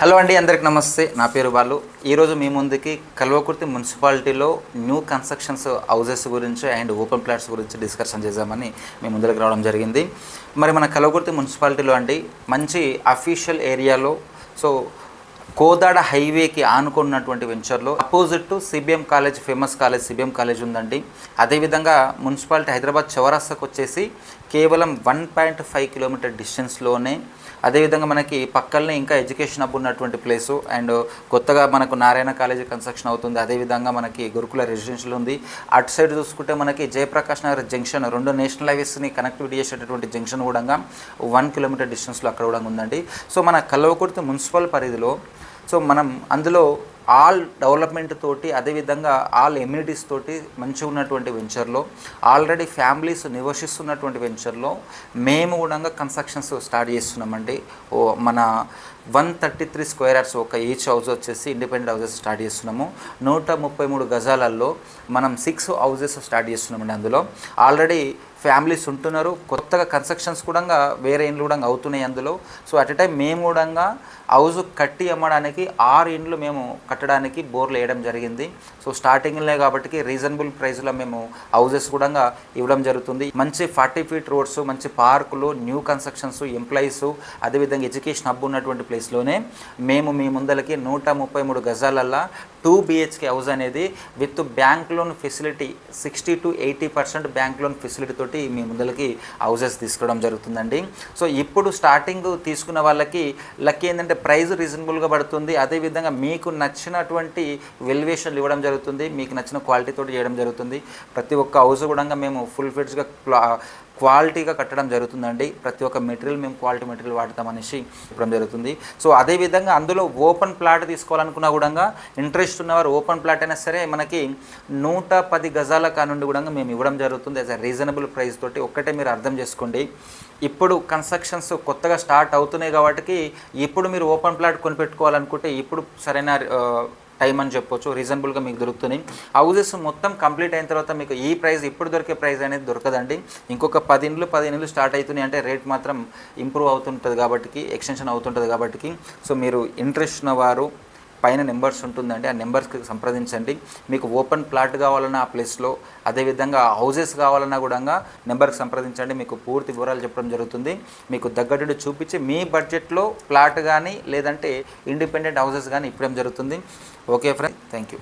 Hello అండి, అందరికి నమస్తే. నా పేరు బాలు. ఈరోజు మీ ముందుకి కల్వకుర్తి మున్సిపాలిటీలో న్యూ కన్స్ట్రక్షన్స్ హౌజెస్ గురించి అండ్ ఓపెన్ ప్లాట్స్ గురించి డిస్కషన్ చేద్దామని మీ ముందుకు రావడం జరిగింది. మరి మన కల్వకుర్తి మున్సిపాలిటీలో అండి మంచి అఫీషియల్ ఏరియాలో కోదాడ హైవేకి ఆనుకున్నటువంటి వెంచర్లో opposite to CBM college, famous college CBM college ఉందండి. అదేవిధంగా మున్సిపాలిటీ హైదరాబాద్ చౌరస్తాకు వచ్చేసి కేవలం 1.5 కిలోమీటర్ డిస్టెన్స్లోనే, అదేవిధంగా మనకి పక్కనే ఇంకా ఎడ్యుకేషన్ హబ్ ఉన్నటువంటి ప్లేసు అండ్ కొత్తగా మనకు నారాయణ కాలేజీ కన్స్ట్రక్షన్ అవుతుంది. అదేవిధంగా మనకి గురుకుల రెసిడెన్షియల్ ఉంది. అటు సైడ్ చూసుకుంటే మనకి జయప్రకాష్ నగర్ జంక్షన్, రెండు నేషనల్ హైవేస్ని కనెక్టివిటీ చేసేటటువంటి జంక్షన్ కూడా 1 కిలోమీటర్ డిస్టెన్స్లో అక్కడ కూడా ఉందండి. మన కల్వకుర్తి మున్సిపల్ పరిధిలో మనం అందులో ఆల్ డెవలప్మెంట్ తోటి, అదేవిధంగా ఆల్ ఎమ్యూనిటీస్ తోటి మంచిగా ఉన్నటువంటి వెంచర్లో, ఆల్రెడీ ఫ్యామిలీస్ నివసిస్తున్నటువంటి వెంచర్లో మేము కూడా కన్స్ట్రక్షన్స్ స్టార్ట్ చేస్తున్నామండి. మన 133 స్క్వేర్ యార్డ్స్ ఒక ఈచ్ హౌస్ వచ్చేసి ఇండిపెండెంట్ హౌసెస్ స్టార్ట్ చేస్తున్నాము. 133 గజాలలో మనం 6 హౌజెస్ స్టార్ట్ చేస్తున్నామండి. అందులో ఆల్రెడీ ఫ్యామిలీస్ ఉంటున్నారు, కొత్తగా కన్స్ట్రక్షన్స్ కూడా వేరే ఇండ్లు కూడా అవుతున్నాయి అందులో. అట్ ఎ టైం మేము కూడా హౌస్ కట్టి అమ్మడానికి 6 ఇండ్లు మేము కట్టడానికి బోర్లు వేయడం జరిగింది. స్టార్టింగ్లే కాబట్టి రీజనబుల్ ప్రైస్లో మేము హౌజెస్ కూడా ఇవ్వడం జరుగుతుంది. మంచి 40 ఫీట్ రోడ్స్, మంచి పార్కులు, న్యూ కన్స్ట్రక్షన్స్, ఎంప్లాయీస్, అదేవిధంగా ఎడ్యుకేషన్ హబ్ ఉన్నటువంటి ప్లేస్లోనే మేము మీ ముందలకి 133 గజాలల్లో 2 BHK హౌస్ అనేది with bank loan facility 60 to 80% bank loan facility తోటి మీ ముందలకి హౌసెస్ తీసుకోవడం జరుగుతుందండి. ఇప్పుడు స్టార్టింగ్ తీసుకున్న వాళ్ళకి లక్కీ ఏంటంటే ప్రైస్ రీజనబుల్గా పడుతుంది. అదేవిధంగా మీకు నచ్చినటువంటి వెల్యువేషన్లు ఇవ్వడం జరుగుతుంది, మీకు నచ్చిన క్వాలిటీ తోటి చేయడం జరుగుతుంది. ప్రతి ఒక్క హౌస్ కూడా మేము ఫుల్ ఫిట్స్గా క్వాలిటీగా కట్టడం జరుగుతుందండి. ప్రతి ఒక్క మెటీరియల్ మేము క్వాలిటీ మెటీరియల్ వాడతామనేసి ఇవ్వడం జరుగుతుంది. అదేవిధంగా అందులో ఓపెన్ ప్లాట్ తీసుకోవాలనుకున్నా కూడా ఇంట్రెస్ట్ ఉన్నవారు ఓపెన్ ప్లాట్ అయినా సరే మనకి 110 గజాల కానుండి కూడా మేము ఇవ్వడం జరుగుతుంది యాజ్ అ రీజనబుల్ ప్రైస్ తోటి. ఒక్కటే మీరు అర్థం చేసుకోండి, ఇప్పుడు కన్స్ట్రక్షన్స్ కొత్తగా స్టార్ట్ అవుతున్నాయి కాబట్టి ఇప్పుడు మీరు ఓపెన్ ప్లాట్ కొనిపెట్టుకోవాలనుకుంటే ఇప్పుడు సరైన టైం అని చెప్పొచ్చు. రీజనబుల్గా మీకు దొరుకుతుంది. హౌజెస్ మొత్తం కంప్లీట్ అయిన తర్వాత మీకు ఈ ప్రైస్, ఇప్పుడు దొరికే ప్రైస్ అనేది దొరకదండి. ఇంకొక 10 ఇండ్లు స్టార్ట్ అవుతున్నాయి అంటే రేట్ మాత్రం ఇంప్రూవ్ అవుతుంటుంది కాబట్టి, ఎక్స్టెన్షన్ అవుతుంటుంది కాబట్టి. మీరు ఇంట్రెస్ట్ ఉన్నవారు పైన నెంబర్స్ ఉంటుందండి, ఆ నెంబర్స్కి సంప్రదించండి. మీకు ఓపెన్ ప్లాట్ కావాలన్నా ఆ ప్లేస్లో, అదేవిధంగా హౌజెస్ కావాలన్నా కూడా నెంబర్కి సంప్రదించండి. మీకు పూర్తి వివరాలు చెప్పడం జరుగుతుంది. మీకు దగ్గర చూపించి మీ బడ్జెట్లో ప్లాట్ కానీ లేదంటే ఇండిపెండెంట్ హౌజెస్ కానీ ఇవ్వడం జరుగుతుంది. Okay friends, thank you.